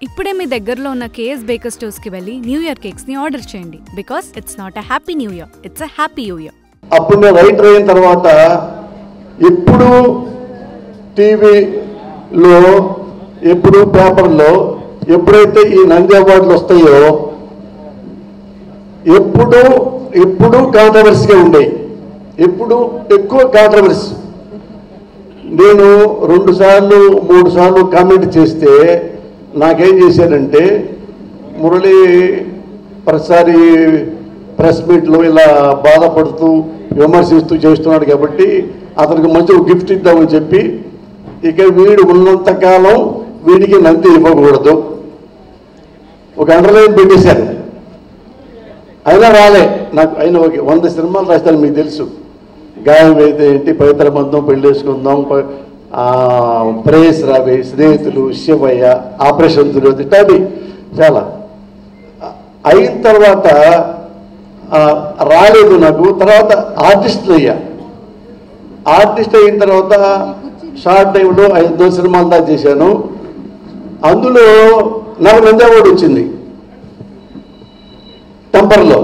ఇప్పుడే మీ దగ్గరలో ఉన్న కేఎస్ బేకర్ స్టోర్స్ కి వెళ్ళి న్యూ ఇయర్ కేక్స్ ని ఆర్డర్ చేయండి because it's not a happy new year, it's a happy new year. అప్పుడు నేను రైటర్ అయిన తర్వాత ఎప్పుడు టీవీలో ఎప్పుడు పేపర్లో ఎప్పుడైతే ఈ నంది అవార్డులు వస్తాయో ఎప్పుడు కాంట్రవర్సీగా ఉండేవి, ఎప్పుడు ఎక్కువ కాంట్రవర్సీ. నేను 2 సార్లు 3 సార్లు కామెంట్ చేస్తే నాకేం చేశారంటే, మురళి ప్రతిసారి ప్రెస్ మీట్లో ఇలా బాధపడుతూ విమర్శిస్తూ చేస్తున్నాడు కాబట్టి అతనికి మంచి గిఫ్ట్ ఇద్దామని చెప్పి, ఇక వీడు ఉన్నంతకాలం వీడికి నంది ఇవ్వకూడదు ఒక అండర్లైన్ పెట్టేశారు. అయినా రాలే నాకు. అయినా 100 సినిమాలు రాస్తాను, మీకు తెలుసు. గాయం అయితే ఏంటి, పవిత్ర బంధం, పెళ్లి చేసుకుందాం, ప్రేయస్ రావి, స్నేహితులు, శివయ్య, ఆపరేషన్ తిరుపతి, ఇట్లాంటి చాలా అయిన తర్వాత రాలేదు నాకు. తర్వాత ఆర్టిస్టులు అయ్యా. ఆర్టిస్ట్ అయిన తర్వాత షార్ట్ టైంలో 5 సినిమాలు దాకా చేశాను. అందులో నాకు నంది అవార్డు వచ్చింది. టెంపర్లో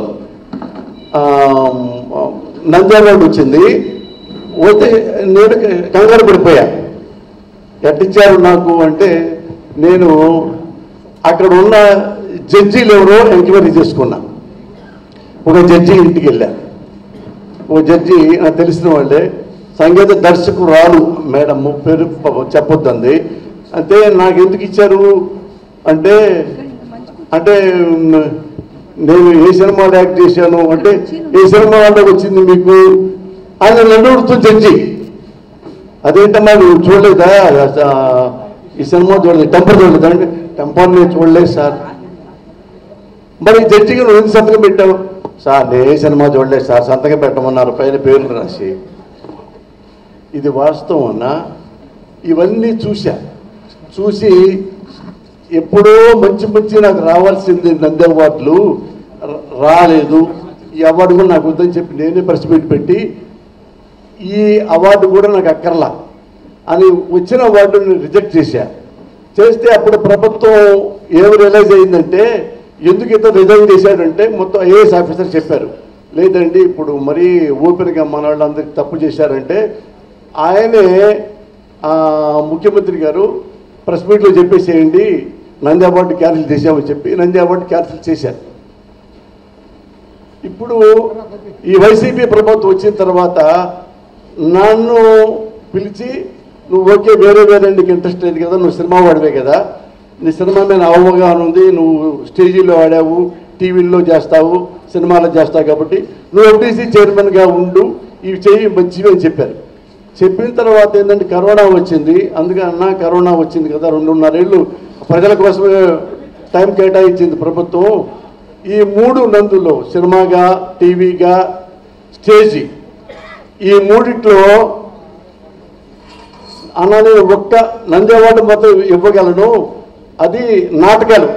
నంది అవార్డు వచ్చింది. పోతే నేను కంగారు పడిపోయా. ఎట్టిచ్చారు నాకు అంటే, నేను అక్కడ ఉన్న జడ్జీలు ఎవరో ఎంక్వైరీ చేసుకున్నా. ఒక జడ్జి ఇంటికి వెళ్ళా. ఒక జడ్జి నాకు తెలిసిన వాళ్ళే, సంగీత దర్శకురాలు మేడం, పేరు చెప్పొద్దండి. అంటే నాకు ఎందుకు ఇచ్చారు అంటే, నేను ఏ సినిమాలో యాక్ట్ చేశాను అంటే, ఏ సినిమా వాళ్ళకి వచ్చింది మీకు ఆయన నన్ను అడుగుతూ జడ్జి. అదేంటమ్మా నువ్వు చూడలేదా, ఈ సినిమా చూడలేదు, టెంపర్ చూడలేదా అంటే, టెంపర్ నేను చూడలేదు సార్. మరి జడ్జికి నువ్వు ఎందుకు సంతకం పెట్టావు? సార్ నేను ఏ సినిమా చూడలేదు సార్, సంతకం పెట్టమన్నారు పైన పేర్లు రాసి. ఇది వాస్తవం అన్నా. ఇవన్నీ చూసి ఎప్పుడో మంచి నాకు రావాల్సింది నంది అవార్డులు రాలేదు. ఈ అవార్డు కూడా నాకు వద్దని చెప్పి నేనే ప్రెస్ మీట్ పెట్టి, ఈ అవార్డు కూడా నాకు అక్కర్లా అని వచ్చిన అవార్డుని రిజెక్ట్ చేస్తే అప్పుడు ప్రభుత్వం ఏం రియలైజ్ అయిందంటే, ఎందుకు ఇంత రిజైన్ చేశాడంటే మొత్తం ఐఏఎస్ ఆఫీసర్ చెప్పారు, లేదండి ఇప్పుడు మరీ ఓపెన్గా మన వాళ్ళందరికీ తప్పు చేశారంటే, ఆయనే ముఖ్యమంత్రి గారు ప్రెస్ మీట్లో చెప్పేసేయండి నంది అవార్డు క్యాన్సిల్ చేశామని చెప్పి నంది అవార్డు క్యాన్సిల్ చేశారు. ఇప్పుడు ఈ వైసీపీ ప్రభుత్వం వచ్చిన తర్వాత నన్ను పిలిచి, నువ్వు ఓకే వేరే నీకు ఇంట్రెస్ట్ లేదు కదా, నువ్వు సినిమా వాడివే కదా, నీ సినిమా మీద అవగాహన ఉంది, నువ్వు స్టేజీలో ఆడావు, టీవీల్లో చేస్తావు, సినిమాలో చేస్తావు కాబట్టి నువ్వు ఎఫ్డీసీ చైర్మన్గా ఉండు, ఇవి చేయి మంచివి అని చెప్పారు. చెప్పిన తర్వాత ఏంటంటే కరోనా వచ్చింది. అందుకన్నా కరోనా వచ్చింది కదా, 2.5 ఏళ్ళు ప్రజల కోసమే టైం కేటాయించింది ప్రభుత్వం. ఈ 3 నందులో సినిమాగా, టీవీగా, స్టేజీ, ఈ 3 అన్న నేను ఒక్క నంది అవార్డు మొత్తం ఇవ్వగలను. అది నాటకాలు.